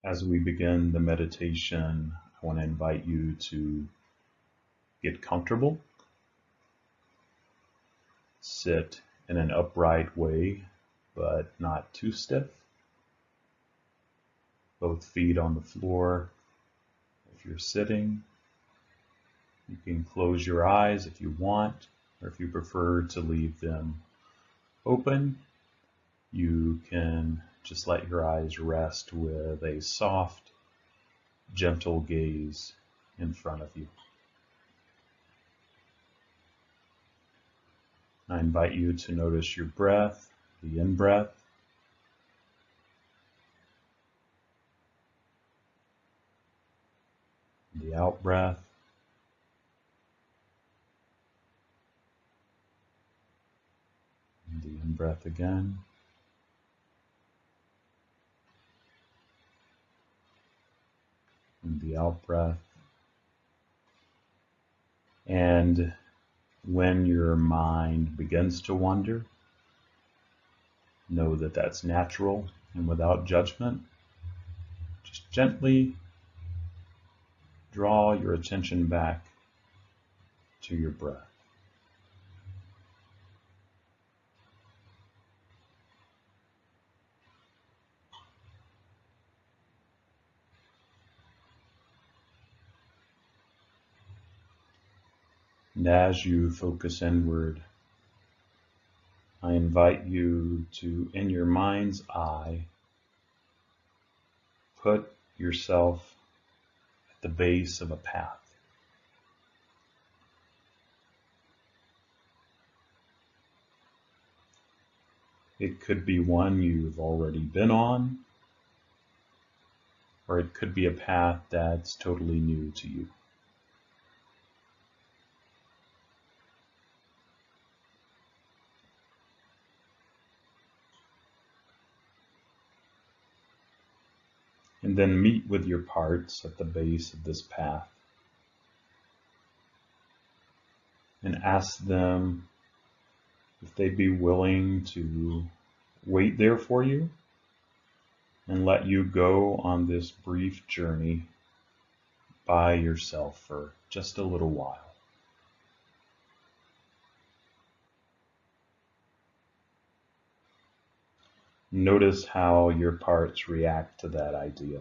As we begin the meditation, I want to invite you to get comfortable. Sit in an upright way, but not too stiff. Both feet on the floor. If you're sitting, you can close your eyes if you want, or if you prefer to leave them open, you can just let your eyes rest with a soft, gentle gaze in front of you. I invite you to notice your breath, the in-breath, the out-breath, and the in-breath again, and the out-breath. And when your mind begins to wander, know that that's natural and without judgment. Just gently draw your attention back to your breath. And as you focus inward, I invite you to, in your mind's eye, put yourself at the base of a path. It could be one you've already been on, or it could be a path that's totally new to you. And then meet with your parts at the base of this path and ask them if they'd be willing to wait there for you and let you go on this brief journey by yourself for just a little while. Notice how your parts react to that idea.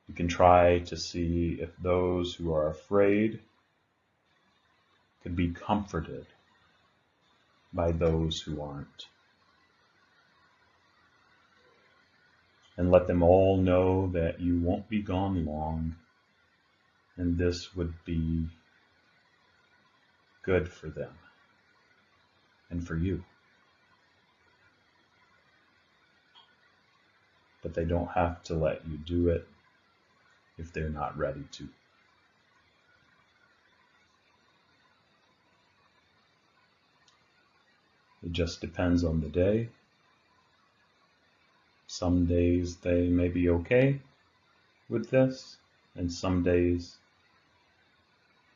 You can try to see if those who are afraid could be comforted by those who aren't. And let them all know that you won't be gone long, and this would be good for them and for you. But they don't have to let you do it if they're not ready to. It just depends on the day. Some days they may be okay with this, and some days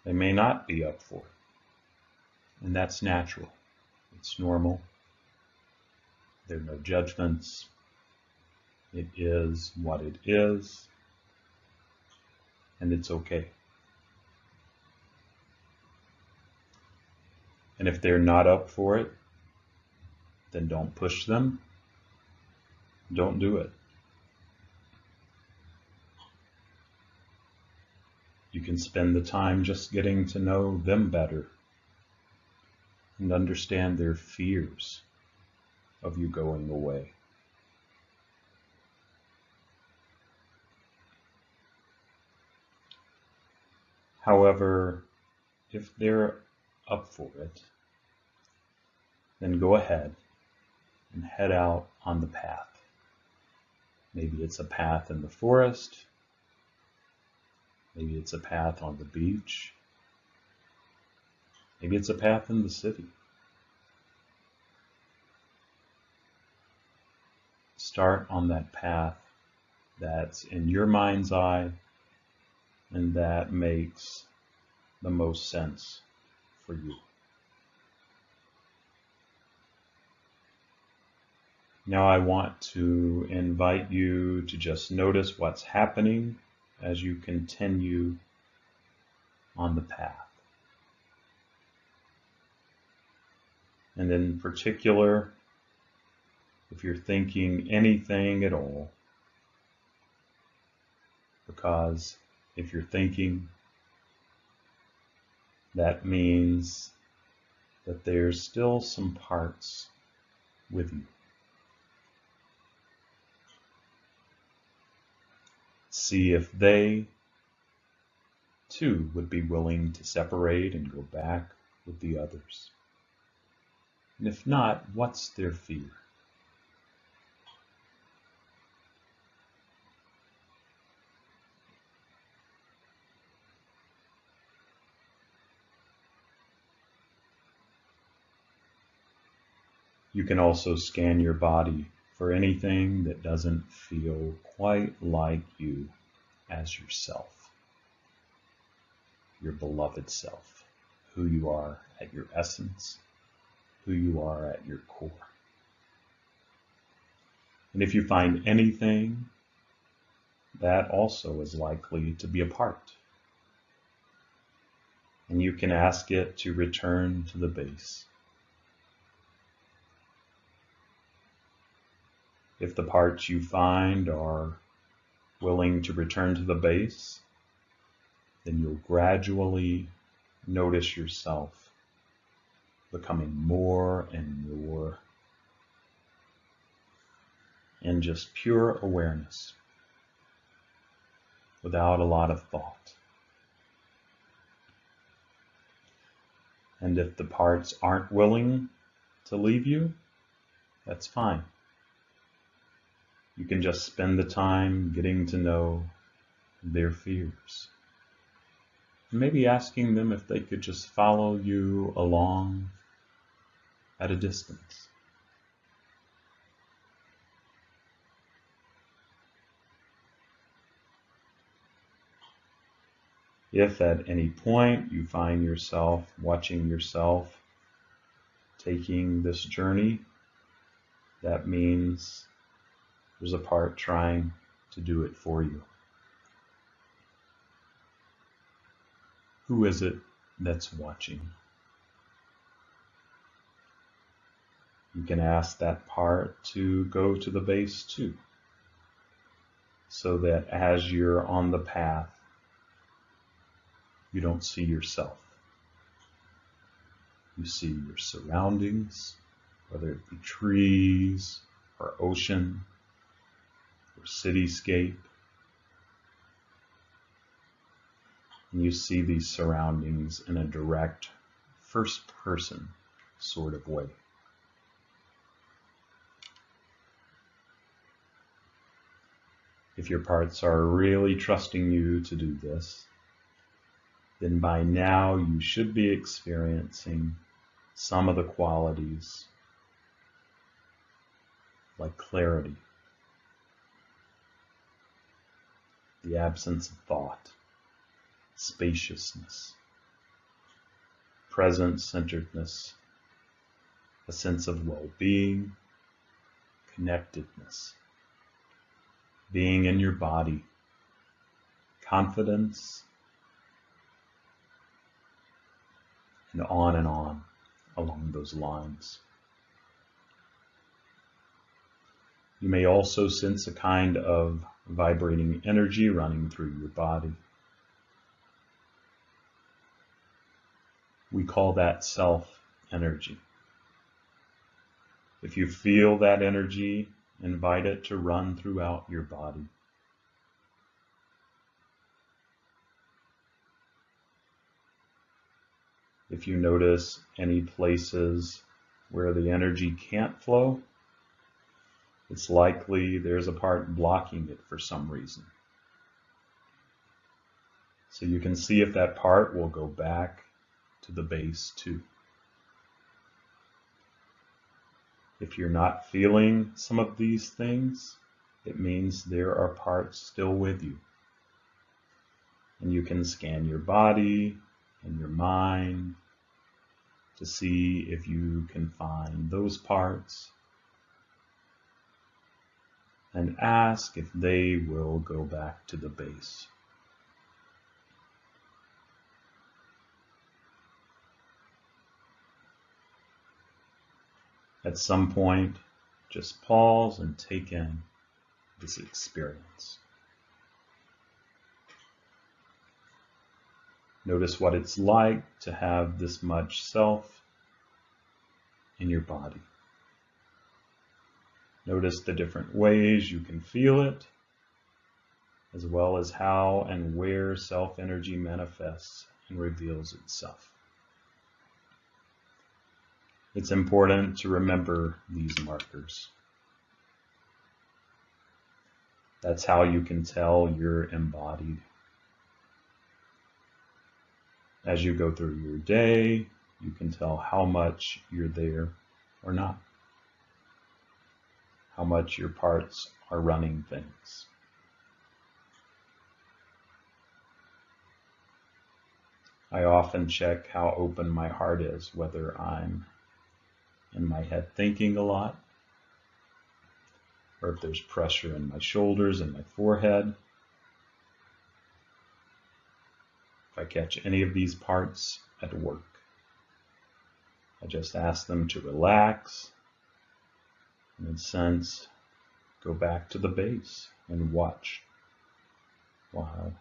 they may not be up for it. And that's natural. It's normal. There are no judgments. It is what it is, and it's okay. And if they're not up for it, then don't push them. Don't do it. You can spend the time just getting to know them better and understand their fears of you going away. However, if they're up for it, then go ahead and head out on the path. Maybe it's a path in the forest. Maybe it's a path on the beach. Maybe it's a path in the city. Start on that path that's in your mind's eye and that makes the most sense for you. Now I want to invite you to just notice what's happening as you continue on the path. And in particular, if you're thinking anything at all, because if you're thinking, that means that there's still some parts with you. See if they too would be willing to separate and go back with the others. And if not, what's their fear? You can also scan your body for anything that doesn't feel quite like you as yourself, your beloved self, who you are at your essence, who you are at your core. And if you find anything, that also is likely to be a part. And you can ask it to return to the base. If the parts you find are willing to return to the base, then you'll gradually notice yourself becoming more and more in just pure awareness, without a lot of thought. And if the parts aren't willing to leave you, that's fine. You can just spend the time getting to know their fears. Maybe asking them if they could just follow you along at a distance. If at any point you find yourself watching yourself taking this journey, that means there's a part trying to do it for you. Who is it that's watching? You can ask that part to go to the base too, so that as you're on the path, you don't see yourself. You see your surroundings, whether it be trees or ocean or cityscape. And you see these surroundings in a direct, first-person sort of way. If your parts are really trusting you to do this, then by now you should be experiencing some of the qualities like clarity, the absence of thought, spaciousness, present-centeredness, a sense of well-being, connectedness, being in your body, confidence, and on along those lines. You may also sense a kind of vibrating energy running through your body. We call that self-energy. If you feel that energy, invite it to run throughout your body. If you notice any places where the energy can't flow, it's likely there's a part blocking it for some reason. So you can see if that part will go back to the base too. If you're not feeling some of these things, it means there are parts still with you. And you can scan your body and your mind to see if you can find those parts and ask if they will go back to the base. At some point, just pause and take in this experience. Notice what it's like to have this much self in your body. Notice the different ways you can feel it, as well as how and where self-energy manifests and reveals itself. It's important to remember these markers. That's how you can tell you're embodied. As you go through your day, you can tell how much you're there or not, how much your parts are running things. I often check how open my heart is, whether I'm in my head thinking a lot, or if there's pressure in my shoulders and my forehead. If I catch any of these parts at work, I just ask them to relax and, in a sense, go back to the base and watch while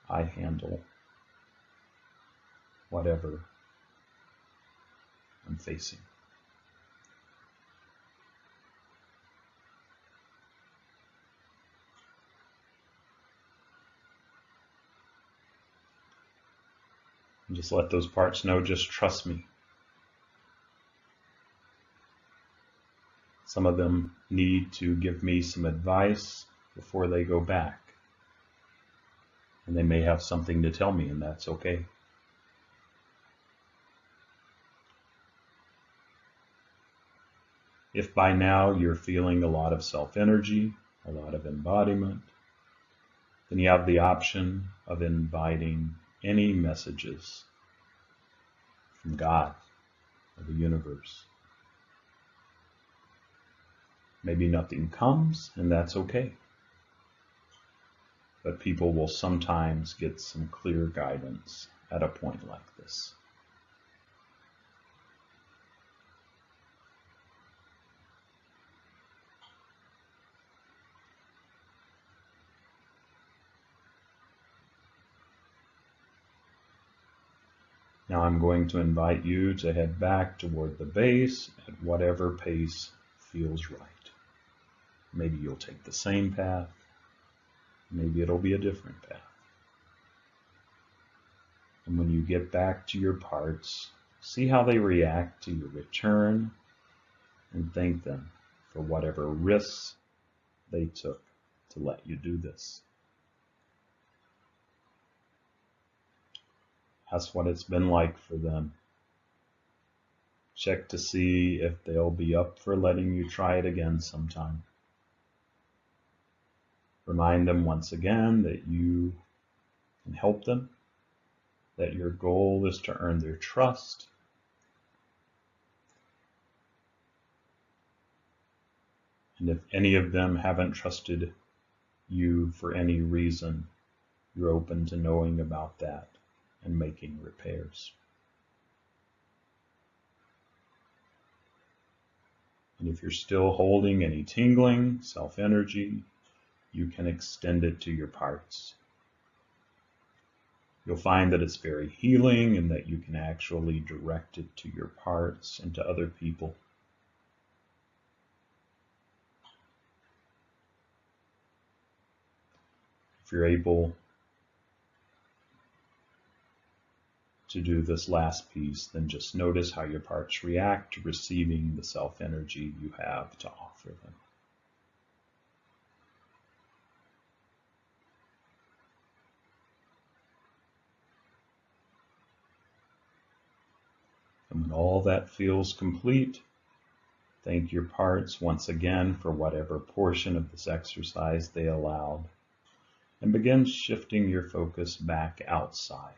I handle whatever I'm facing. And just let those parts know, just trust me. Some of them need to give me some advice before they go back. And they may have something to tell me, and that's okay. If by now you're feeling a lot of self-energy, a lot of embodiment, then you have the option of inviting any messages from God or the universe. Maybe nothing comes, and that's okay. But people will sometimes get some clear guidance at a point like this. Now I'm going to invite you to head back toward the base at whatever pace feels right. Maybe you'll take the same path. Maybe it'll be a different path. And when you get back to your parts, see how they react to your return and thank them for whatever risks they took to let you do this. Ask what it's been like for them. Check to see if they'll be up for letting you try it again sometime. Remind them once again that you can help them, that your goal is to earn their trust, and if any of them haven't trusted you for any reason, you're open to knowing about that and making repairs. And if you're still holding any tingling, self-energy, you can extend it to your parts. You'll find that it's very healing and that you can actually direct it to your parts and to other people. If you're able to do this last piece, then just notice how your parts react to receiving the self-energy you have to offer them. And when all that feels complete, thank your parts once again for whatever portion of this exercise they allowed, and begin shifting your focus back outside.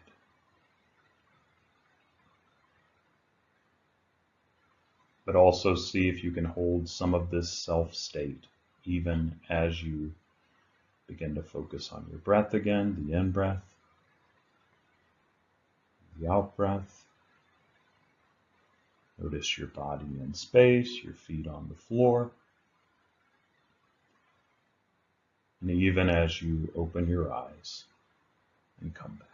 But also see if you can hold some of this self-state even as you begin to focus on your breath again, the in-breath, the out-breath. Notice your body in space, your feet on the floor. And even as you open your eyes and come back.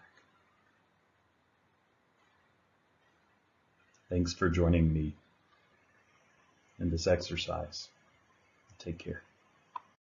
Thanks for joining me in this exercise. Take care.